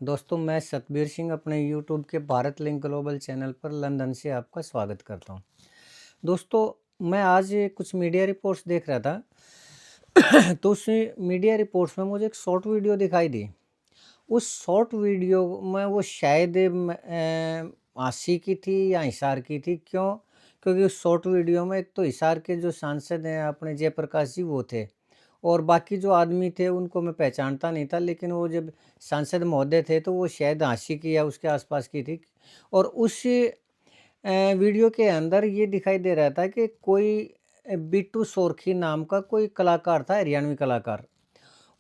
दोस्तों मैं सतबीर सिंह अपने यूट्यूब के भारत लिंक ग्लोबल चैनल पर लंदन से आपका स्वागत करता हूं। दोस्तों मैं आज कुछ मीडिया रिपोर्ट्स देख रहा था। तो उस मीडिया रिपोर्ट्स में मुझे एक शॉर्ट वीडियो दिखाई दी। उस शॉर्ट वीडियो में वो शायद आशी की थी या हिसार की थी। क्यों? क्योंकि उस शॉर्ट वीडियो में एक तो हिसार के जो सांसद हैं अपने जयप्रकाश जी वो थे, और बाकी जो आदमी थे उनको मैं पहचानता नहीं था, लेकिन वो जब सांसद महोदय थे तो वो शायद आशी की या उसके आसपास की थी। और उस वीडियो के अंदर ये दिखाई दे रहा था कि कोई बिट्टू सोरखी नाम का कोई कलाकार था, हरियाणवी कलाकार।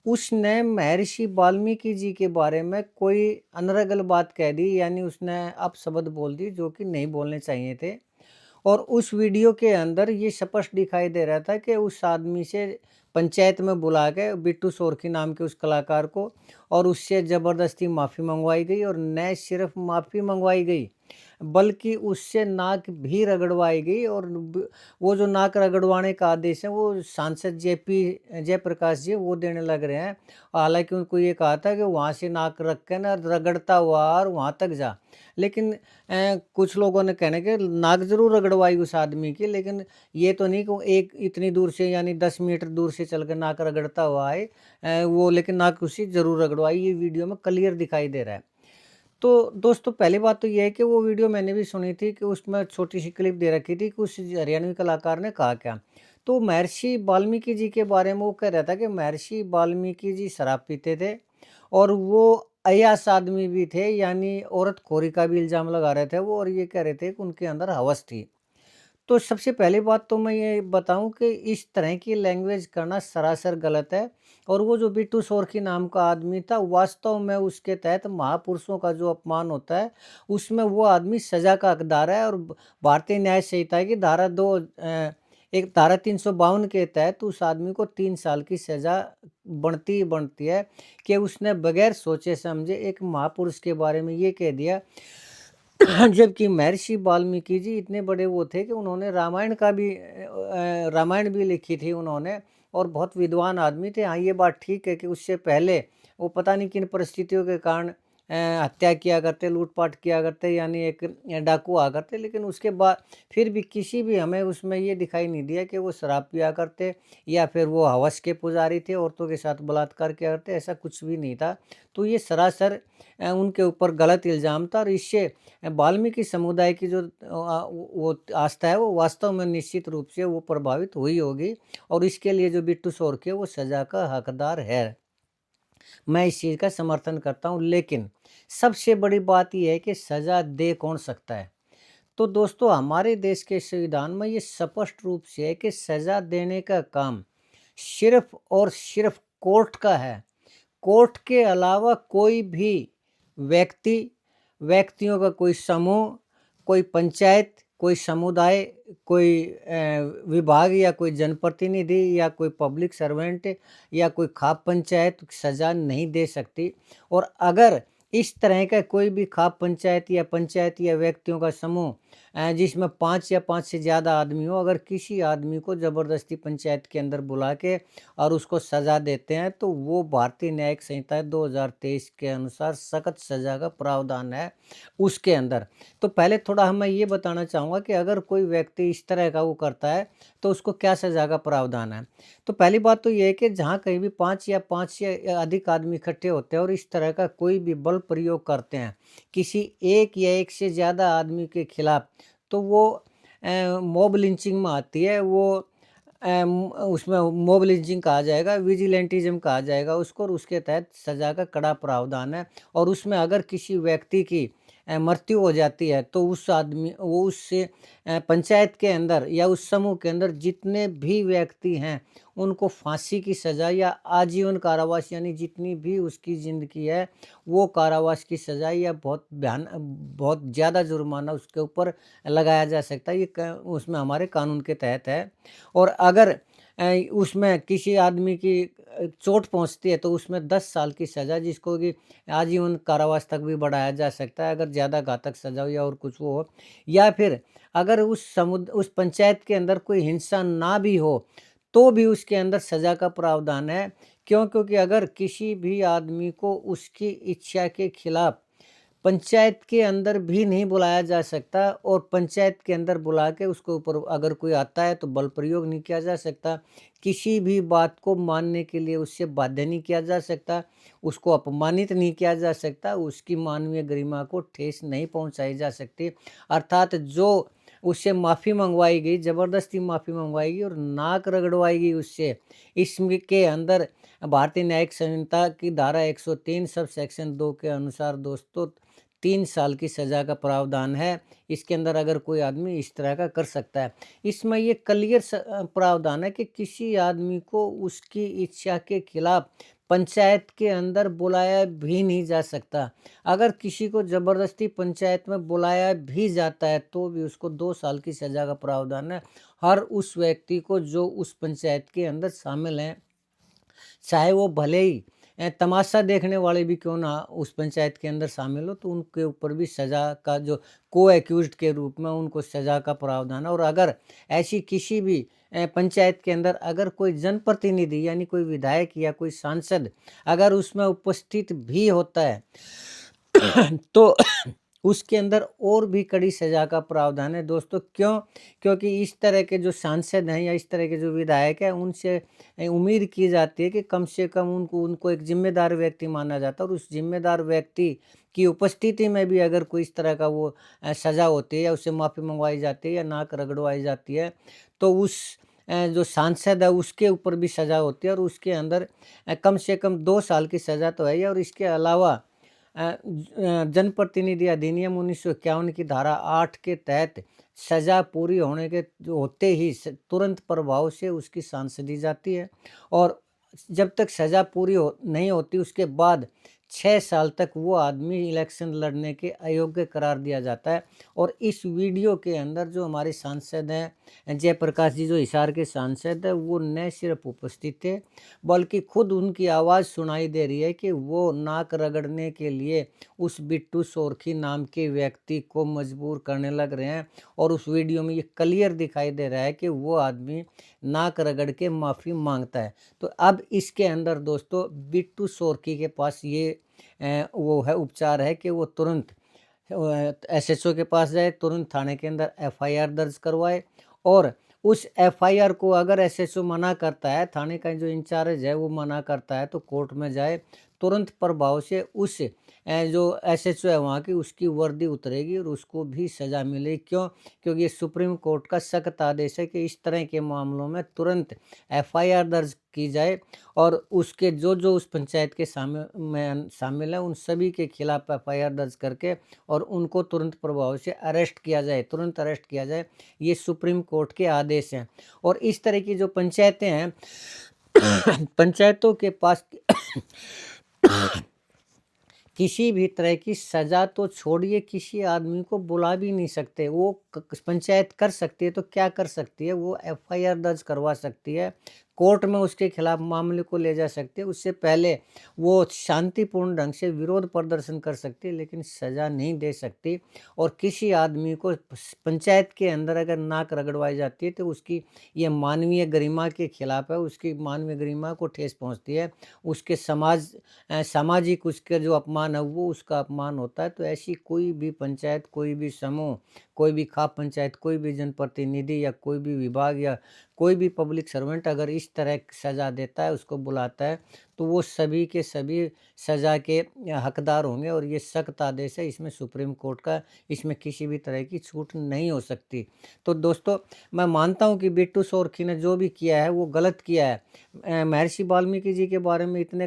उसने महर्षि वाल्मीकि जी के बारे में कोई अनर्गल बात कह दी, यानी उसने अपशब्द बोल दी जो कि नहीं बोलने चाहिए थे। और उस वीडियो के अंदर ये स्पष्ट दिखाई दे रहा था कि उस आदमी से पंचायत में बुला के बिट्टू सोरखी नाम के उस कलाकार को, और उससे ज़बरदस्ती माफ़ी मंगवाई गई, और न सिर्फ माफ़ी मंगवाई गई बल्कि उससे नाक भी रगड़वाई गई। और वो जो नाक रगड़वाने का आदेश है वो सांसद जयप्रकाश जी वो देने लग रहे हैं। हालांकि उनको ये कहा था कि वहाँ से नाक रख के ना रगड़ता हुआ और वहाँ तक जा, लेकिन कुछ लोगों ने कहने के नाक जरूर रगड़वाई उस आदमी की, लेकिन ये तो नहीं कि वो एक इतनी दूर से यानी 10 मीटर दूर से चल कर नाक रगड़ता हुआ आए। वो लेकिन नाक उसी जरूर रगड़वाई, ये वीडियो में क्लियर दिखाई दे रहा है। तो दोस्तों पहली बात तो ये है कि वो वीडियो मैंने भी सुनी थी कि उसमें छोटी सी क्लिप दे रखी थी कि उस हरियाणवी कलाकार ने कहा क्या। तो महर्षि वाल्मीकि जी के बारे में वो कह रहा था कि महर्षि वाल्मीकि जी शराब पीते थे, और वो अय्याश आदमी भी थे, यानी औरत खोरी का भी इल्जाम लगा रहे थे वो, और ये कह रहे थे कि उनके अंदर हवस थी। तो सबसे पहली बात तो मैं ये बताऊं कि इस तरह की लैंग्वेज करना सरासर गलत है। और वो जो बिट्टू सोरखी नाम का आदमी था, वास्तव में उसके तहत महापुरुषों का जो अपमान होता है उसमें वो आदमी सजा का हकदार है। और भारतीय न्याय संहिता की एक धारा 352 के तहत उस आदमी को 3 साल की सजा बनती ही बनती है कि उसने बगैर सोचे समझे एक महापुरुष के बारे में ये कह दिया। जबकि महर्षि वाल्मीकि जी इतने बड़े वो थे कि उन्होंने रामायण भी लिखी थी उन्होंने, और बहुत विद्वान आदमी थे। हाँ, ये बात ठीक है कि उससे पहले वो पता नहीं किन परिस्थितियों के कारण हत्या किया करते, लूटपाट किया करते, यानी एक डाकू आ करते, लेकिन उसके बाद फिर भी किसी भी हमें उसमें ये दिखाई नहीं दिया कि वो शराब पिया करते या फिर वो हवस के पुजारी थे, औरतों के साथ बलात्कार किया करते, ऐसा कुछ भी नहीं था। तो ये सरासर उनके ऊपर गलत इल्ज़ाम था, और इससे वाल्मीकि समुदाय की जो वो आस्था है वो वास्तव में निश्चित रूप से वो प्रभावित हुई होगी, और इसके लिए जो बिट्टू सोरके वो सज़ा का हकदार है। मैं इस चीज़ का समर्थन करता हूँ, लेकिन सबसे बड़ी बात ये है कि सज़ा दे कौन सकता है? तो दोस्तों हमारे देश के संविधान में ये स्पष्ट रूप से है कि सज़ा देने का काम सिर्फ़ और सिर्फ़ कोर्ट का है। कोर्ट के अलावा कोई भी व्यक्ति, व्यक्तियों का कोई समूह, कोई पंचायत, कोई समुदाय, कोई विभाग या कोई जनप्रतिनिधि या कोई पब्लिक सर्वेंट या कोई खाप पंचायत सज़ा नहीं दे सकती। और अगर इस तरह का कोई भी खाप पंचायत या व्यक्तियों का समूह जिसमें 5 या 5 से ज़्यादा आदमी हो, अगर किसी आदमी को ज़बरदस्ती पंचायत के अंदर बुला के और उसको सज़ा देते हैं, तो वो भारतीय न्यायिक संहिता 2023 के अनुसार सख्त सज़ा का प्रावधान है उसके अंदर। तो पहले थोड़ा मैं ये बताना चाहूँगा कि अगर कोई व्यक्ति इस तरह का वो करता है तो उसको क्या सज़ा का प्रावधान है। तो पहली बात तो ये है कि जहाँ कहीं भी 5 या 5 से अधिक आदमी इकट्ठे होते हैं और इस तरह का कोई भी बल प्रयोग करते हैं किसी एक या एक से ज़्यादा आदमी के खिलाफ, तो वो मॉब लिंचिंग में आती है। वो उसमें मॉब लिंचिंग कहा जाएगा, विजिलेंटिज्म कहा जाएगा उसको, और उसके तहत सज़ा का कड़ा प्रावधान है। और उसमें अगर किसी व्यक्ति की मृत्यु हो जाती है तो उस आदमी वो उससे पंचायत के अंदर या उस समूह के अंदर जितने भी व्यक्ति हैं उनको फांसी की सज़ा या आजीवन कारावास, यानी जितनी भी उसकी ज़िंदगी है वो कारावास की सज़ा या बहुत ज़्यादा जुर्माना उसके ऊपर लगाया जा सकता है। ये उसमें हमारे कानून के तहत है। और अगर उसमें किसी आदमी की चोट पहुंचती है तो उसमें 10 साल की सज़ा, जिसको कि आजीवन कारावास तक भी बढ़ाया जा सकता है अगर ज़्यादा घातक सज़ा हो या और कुछ वो हो। या फिर अगर उस पंचायत के अंदर कोई हिंसा ना भी हो तो भी उसके अंदर सज़ा का प्रावधान है। क्यों? क्योंकि अगर किसी भी आदमी को उसकी इच्छा के खिलाफ पंचायत के अंदर भी नहीं बुलाया जा सकता, और पंचायत के अंदर बुला के उसके ऊपर अगर कोई आता है तो बल प्रयोग नहीं किया जा सकता। किसी भी बात को मानने के लिए उससे बाध्य नहीं किया जा सकता, उसको अपमानित नहीं किया जा सकता, उसकी मानवीय गरिमा को ठेस नहीं पहुंचाई जा सकती। अर्थात जो उससे माफ़ी मंगवाई गई, ज़बरदस्ती माफ़ी मंगवाई गई और नाक रगड़वाई गई उससे, इसमें के अंदर भारतीय न्यायिक संहिता की धारा 103 सब सेक्शन 2 के अनुसार दोस्तों 3 साल की सज़ा का प्रावधान है। इसके अंदर अगर कोई आदमी इस तरह का कर सकता है। इसमें ये क्लियर प्रावधान है कि किसी आदमी को उसकी इच्छा के खिलाफ पंचायत के अंदर बुलाया भी नहीं जा सकता। अगर किसी को ज़बरदस्ती पंचायत में बुलाया भी जाता है तो भी उसको 2 साल की सज़ा का प्रावधान है। हर उस व्यक्ति को जो उस पंचायत के अंदर शामिल हैं, चाहे वो भले ही तमाशा देखने वाले भी क्यों ना उस पंचायत के अंदर शामिल हो, तो उनके ऊपर भी सज़ा का जो को एक्यूज्ड के रूप में उनको सज़ा का प्रावधान है। और अगर ऐसी किसी भी पंचायत के अंदर अगर कोई जनप्रतिनिधि यानी कोई विधायक या कोई सांसद अगर उसमें उपस्थित भी होता है तो उसके अंदर और भी कड़ी सज़ा का प्रावधान है दोस्तों। क्यों? क्योंकि इस तरह के जो सांसद हैं या इस तरह के जो विधायक हैं उनसे उम्मीद की जाती है कि कम से कम उनको उनको एक ज़िम्मेदार व्यक्ति माना जाता है, और उस ज़िम्मेदार व्यक्ति की उपस्थिति में भी अगर कोई इस तरह का वो सज़ा होती है या उससे माफ़ी मंगवाई जाती है या नाक रगड़वाई जाती है, तो उस जो सांसद है उसके ऊपर भी सज़ा होती है, और उसके अंदर कम से कम 2 साल की सज़ा तो है ही। और इसके अलावा जनप्रतिनिधि अधिनियम 1951 की धारा 8 के तहत सज़ा पूरी होने के होते ही तुरंत प्रभाव से उसकी सांस दी जाती है, और जब तक सज़ा पूरी नहीं होती उसके बाद 6 साल तक वो आदमी इलेक्शन लड़ने के अयोग्य करार दिया जाता है। और इस वीडियो के अंदर जो हमारे सांसद हैं जयप्रकाश जी, जो हिसार के सांसद हैं, वो न सिर्फ उपस्थित थे बल्कि खुद उनकी आवाज़ सुनाई दे रही है कि वो नाक रगड़ने के लिए उस बिट्टू सोरखी नाम के व्यक्ति को मजबूर करने लग रहे हैं। और उस वीडियो में ये क्लियर दिखाई दे रहा है कि वो आदमी नाक रगड़ के माफ़ी मांगता है। तो अब इसके अंदर दोस्तों बिट्टू सोरखी के पास ये वो है उपचार है कि वो तुरंत एसएचओ के पास जाए, तुरंत थाने के अंदर एफआईआर दर्ज करवाए, और उस एफआईआर को अगर एसएचओ मना करता है, थाने का जो इंचार्ज है वो मना करता है, तो कोर्ट में जाए, तुरंत प्रभाव से उस जो एसएचओ है वहाँ की उसकी वर्दी उतरेगी और उसको भी सज़ा मिलेगी। क्यों? क्योंकि ये सुप्रीम कोर्ट का सख्त आदेश है कि इस तरह के मामलों में तुरंत एफआईआर दर्ज की जाए, और उसके जो जो उस पंचायत के शामिल हैं उन सभी के खिलाफ एफआईआर दर्ज करके और उनको तुरंत प्रभाव से अरेस्ट किया जाए, तुरंत अरेस्ट किया जाए। ये सुप्रीम कोर्ट के आदेश हैं। और इस तरह की जो पंचायतें हैं पंचायतों के पास किसी भी तरह की सज़ा तो छोड़िए, किसी आदमी को बुला भी नहीं सकते। वो पंचायत कर सकती है तो क्या कर सकती है, वो एफआईआर दर्ज करवा सकती है, कोर्ट में उसके खिलाफ मामले को ले जा सकती है। उससे पहले वो शांतिपूर्ण ढंग से विरोध प्रदर्शन कर सकती है, लेकिन सज़ा नहीं दे सकती। और किसी आदमी को पंचायत के अंदर अगर नाक रगड़वाई जाती है तो उसकी ये मानवीय गरिमा के खिलाफ है, उसकी मानवीय गरिमा को ठेस पहुंचती है, उसके सामाजिक उसके जो अपमान है वो उसका अपमान होता है। तो ऐसी कोई भी पंचायत, कोई भी समूह, कोई भी खाप पंचायत, कोई भी जनप्रतिनिधि या कोई भी विभाग या कोई भी पब्लिक सर्वेंट अगर इस तरह की सज़ा देता है, उसको बुलाता है, तो वो सभी के सभी सज़ा के हकदार होंगे। और ये सख्त आदेश है, इसमें सुप्रीम कोर्ट का, इसमें किसी भी तरह की छूट नहीं हो सकती। तो दोस्तों मैं मानता हूँ कि बिट्टू सोरखी ने जो भी किया है वो गलत किया है। महर्षि वाल्मीकि जी के बारे में इतने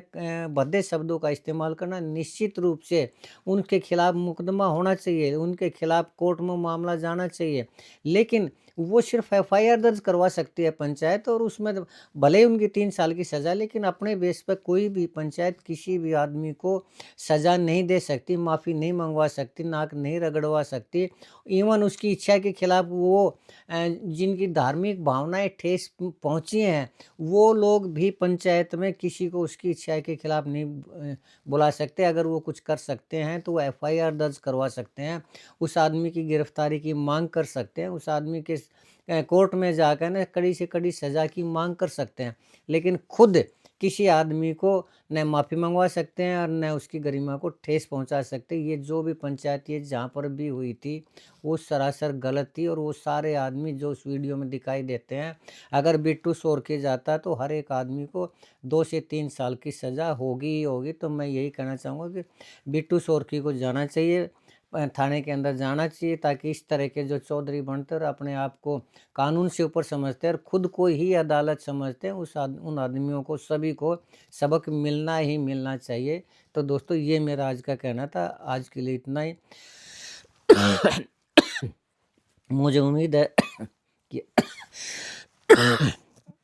भद्दे शब्दों का इस्तेमाल करना, निश्चित रूप से उनके खिलाफ मुकदमा होना चाहिए, उनके खिलाफ कोर्ट में मामला जाना चाहिए। लेकिन वो सिर्फ एफआईआर दर्ज करवा सकती है पंचायत, और उसमें तो भले ही उनकी 3 साल की सज़ा, लेकिन अपने बेस पर कोई भी पंचायत किसी भी आदमी को सज़ा नहीं दे सकती, माफ़ी नहीं मंगवा सकती, नाक नहीं रगड़वा सकती। इवन उसकी इच्छा के खिलाफ वो जिनकी धार्मिक भावनाएं ठेस पहुंची हैं, वो लोग भी पंचायत में किसी को उसकी इच्छा के खिलाफ नहीं बुला सकते। अगर वो कुछ कर सकते हैं तो वो एफआईआर दर्ज करवा सकते हैं, उस आदमी की गिरफ्तारी की मांग कर सकते हैं, उस आदमी के कोर्ट में जाकर ना कड़ी से कड़ी सज़ा की मांग कर सकते हैं, लेकिन खुद किसी आदमी को न माफ़ी मंगवा सकते हैं और न उसकी गरिमा को ठेस पहुंचा सकते। ये जो भी पंचायत ये जहाँ पर भी हुई थी, वो सरासर गलत थी और वो सारे आदमी जो उस वीडियो में दिखाई देते हैं, अगर बिट्टू सोरके जाता तो हर एक आदमी को 2 से 3 साल की सज़ा होगी ही होगी। तो मैं यही कहना चाहूँगा कि बिट्टू सोरके को जाना चाहिए, थाने के अंदर जाना चाहिए, ताकि इस तरह के जो चौधरी बनते और अपने आप को कानून से ऊपर समझते हैं और खुद को ही अदालत समझते हैं, उन आदमियों को सभी को सबक मिलना ही मिलना चाहिए। तो दोस्तों ये मेरा आज का कहना था, आज के लिए इतना ही। मुझे उम्मीद है कि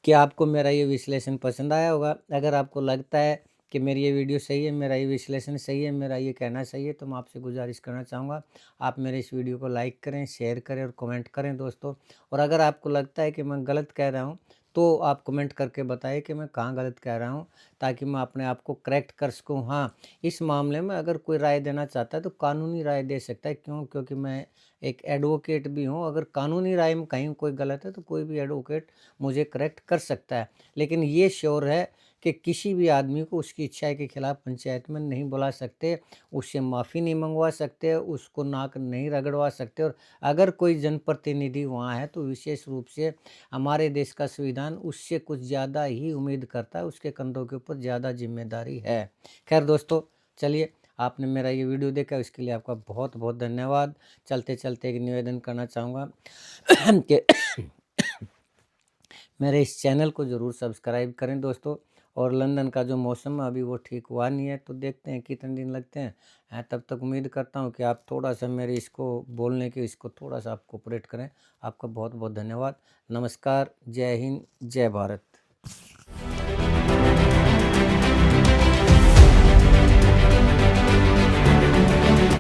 कि आपको मेरा ये विश्लेषण पसंद आया होगा। अगर आपको लगता है कि मेरी ये वीडियो सही है, मेरा ये विश्लेषण सही है, मेरा ये कहना सही है, तो मैं आपसे गुजारिश करना चाहूँगा, आप मेरे इस वीडियो को लाइक करें, शेयर करें और कमेंट करें दोस्तों। और अगर आपको लगता है कि मैं गलत कह रहा हूँ, तो आप कमेंट करके बताइए कि मैं कहाँ गलत कह रहा हूँ, ताकि मैं अपने आप को करेक्ट कर सकूँ। हाँ, इस मामले में अगर कोई राय देना चाहता है तो कानूनी राय दे सकता है। क्यों? क्योंकि मैं एक एडवोकेट भी हूँ। अगर कानूनी राय में कहीं कोई गलत है तो कोई भी एडवोकेट मुझे करेक्ट कर सकता है। लेकिन ये श्योर है कि किसी भी आदमी को उसकी इच्छा के खिलाफ पंचायत में नहीं बुला सकते, उससे माफ़ी नहीं मंगवा सकते, उसको नाक नहीं रगड़वा सकते। और अगर कोई जनप्रतिनिधि वहाँ है तो विशेष रूप से हमारे देश का संविधान उससे कुछ ज़्यादा ही उम्मीद करता है, उसके कंधों के ऊपर ज़्यादा जिम्मेदारी है। खैर दोस्तों, चलिए, आपने मेरा ये वीडियो देखा इसके लिए आपका बहुत बहुत धन्यवाद। चलते चलते एक निवेदन करना चाहूँगा कि मेरे इस चैनल को ज़रूर सब्सक्राइब करें दोस्तों। और लंदन का जो मौसम है अभी वो ठीक हुआ नहीं है, तो देखते हैं कितने दिन लगते हैं। तब तक उम्मीद करता हूँ कि आप थोड़ा सा मेरे इसको बोलने के इसको थोड़ा सा आप कोऑपरेट करें। आपका बहुत बहुत धन्यवाद। नमस्कार, जय हिंद, जय भारत।